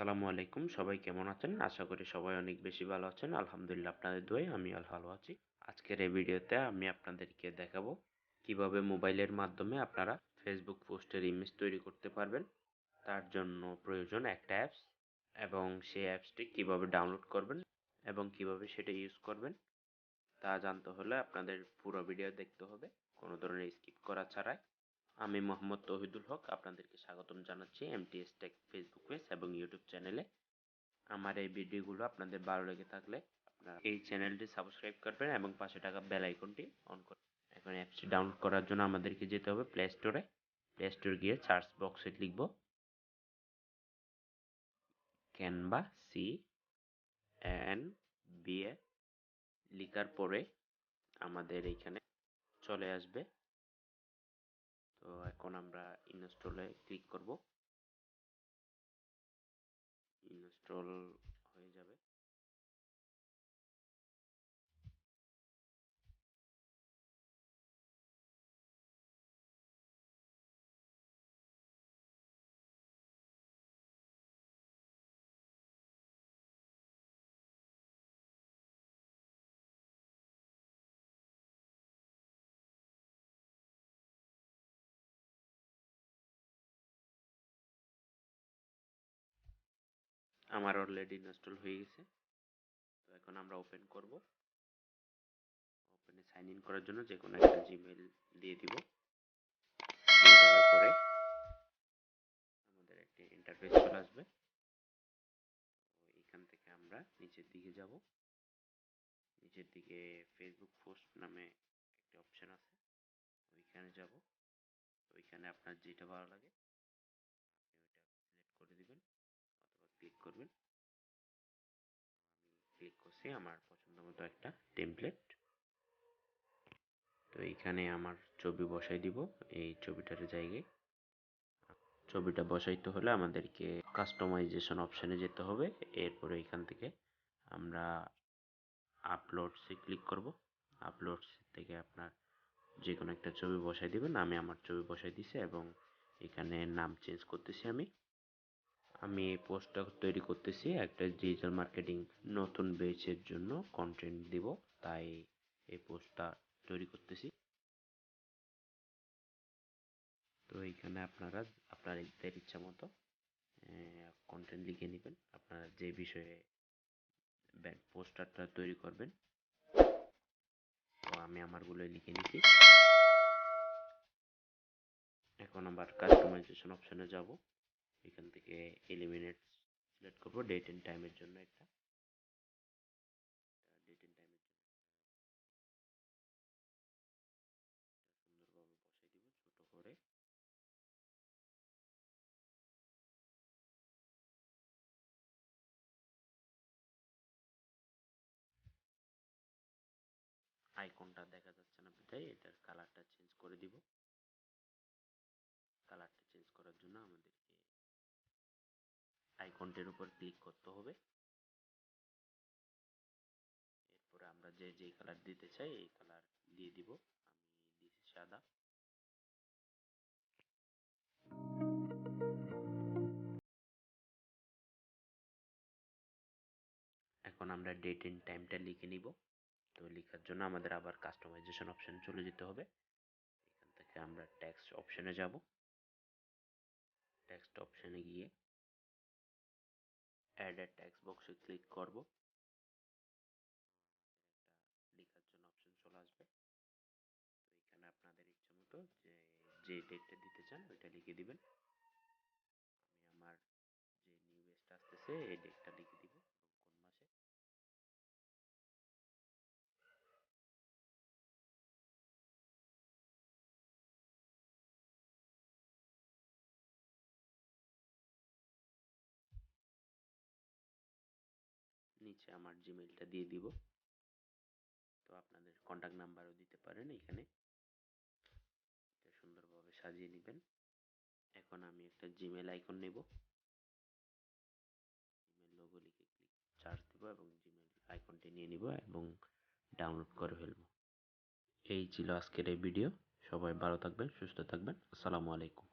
আসসালামু আলাইকুম, সবাই কেমন আছেন? আশা করি সবাই অনেক বেশি ভালো আছেন। আলহামদুলিল্লাহ আপনাদের দোয়ায় আমি ভালো আছি। আজকের এই ভিডিওতে আমি আপনাদেরকে দেখাবো কিভাবে মোবাইলের মাধ্যমে আপনারা ফেসবুক পোস্টের ইমেজ তৈরি করতে পারবেন। তার জন্য প্রয়োজন একটা অ্যাপস এবং সেই অ্যাপসটি কিভাবে ডাউনলোড করবেন এবং কিভাবে সেটা ইউজ করবেন তা জানতে হলে আপনাদের পুরো ভিডিও দেখতে হবে, কোনো ধরনের স্কিপ করা ছাড়াই। আমি মোহাম্মদ তৌহিদুল হক আপনাদেরকে স্বাগতম জানাচ্ছি এমটিএস টেক ফেসবুক পেজ এবং ইউটিউব চ্যানেলে। আমার এই ভিডিওগুলো আপনাদের ভালো লেগে থাকলে আপনারা এই চ্যানেলটি সাবস্ক্রাইব করবেন এবং পাশে থাকা বেল আইকনটি অন করবেন। এখন অ্যাপসটি ডাউনলোড করার জন্য আমাদেরকে যেতে হবে প্লে স্টোরে। প্লে স্টোর গিয়ে সার্চ বক্সে লিখব ক্যানভা, CANVA লিখার পরে আমাদের এইখানে চলে আসবে। তো এখন আমরা ইনস্টলে ক্লিক করব। ইনস্টল হয়ে যাবে। আমার অলরেডি ইনস্টল হয়ে গেছে। তো এখন আমরা ওপেন করব। ওপেনে সাইন ইন করার জন্য যে কোনো একটা জিমেইল দিয়ে দিব। দিয়ে দেওয়ার পরে আমাদের একটি ইন্টারফেস চলে আসবে। তো এখান থেকে আমরা নিচের দিকে যাব। নিচের দিকে ফেসবুক পোস্ট নামে একটা অপশন আছে, ওইখানে যাব। ওইখানে আপনার যেটা ভালো লাগে আপনি ওইটা সিলেক্ট করে দিবেন অথবা ক্লিক করবেন। আমি ক্লিক করছি আমার পছন্দ মতো একটা টেমপ্লেট। তো এইখানে আমার ছবি বসাই দিব। এই ছবিটার জায়গায় ছবিটা বসাইতে হলে আমাদেরকে কাস্টমাইজেশন অপশানে যেতে হবে। এরপরে এখান থেকে আমরা আপলোডসে ক্লিক করব। আপলোডস থেকে আপনার যে কোনো একটা ছবি বসাই দিবেন। আমি আমার ছবি বসাই দিছি এবং এখানে নাম চেঞ্জ করতেছি। আমি এই পোস্টটা তৈরি করতেছি একটা ডিজিটাল মার্কেটিং নতুন বেচের জন্য কন্টেন্ট দিব, তাই এই পোস্টটা তৈরি করতেছি। তো এইখানে আপনারা আপনাদের ইচ্ছা মতো কন্টেন্ট লিখে নেবেন, আপনারা যে বিষয়ে পোস্টারটা তৈরি করবেন। তো আমি আমারগুলো লিখে নিছি। এখন আবার কাস্টমাইজেশন অপশনে যাব। এখান থেকে এলিমিনেট সিলেক্ট করব। ডেট এন্ড টাইমের জন্য একটা ডেট এন্ড টাইমের জন্য সুন্দরভাবে বসাই দিব ছোট করে। আইকনটা দেখা যাচ্ছে না বিধায় এটার কালারটা চেঞ্জ করে দিব। কালারটা চেঞ্জ করার জন্য আমাদেরকে আইকনটির উপর ক্লিক করতে হবে। এরপরে আমরা যে কালার দিতে চাই এই কালার দিয়ে দিব। আমি দিচ্ছি সাদা। এখন আমরা ডেট এন্ড টাইমটা লিখে নিব। তো লেখার জন্য আমাদের আবার কাস্টমাইজেশন অপশনে চলে যেতে হবে। এখান থেকে আমরা টেক্সট অপশনে যাব। টেক্সট অপশনে গিয়ে অ্যাড এ টেক্সট বক্সে ক্লিক করব। লেখার জন্য অপশন চলে আসবে। তো এখানে আপনাদের ইচ্ছা মতো যে ডেটটা দিতে চান ওইটা লিখে দিবেন। আমি আমার যে নিউ বেসটা আসতেছে এই ডেটটা লিখে দিব এবং কোন মাসে। নিচে আমার জিমেইলটা দিয়ে দিব। তো আপনাদের কন্ট্যাক্ট নাম্বারও দিতে পারেন এখানে। এটা সুন্দরভাবে সাজিয়ে নেবেন। এখন আমি একটা জিমেইল আইকন নেব। জিমেইল লোগো লিখে সার্চ দিব এবং জিমেইল আইকনটি নিয়ে নিব এবং ডাউনলোড করে ফেলব। এই ছিল আজকের এই ভিডিও। সবাই ভালো থাকবেন, সুস্থ থাকবেন। আসসালামু আলাইকুম।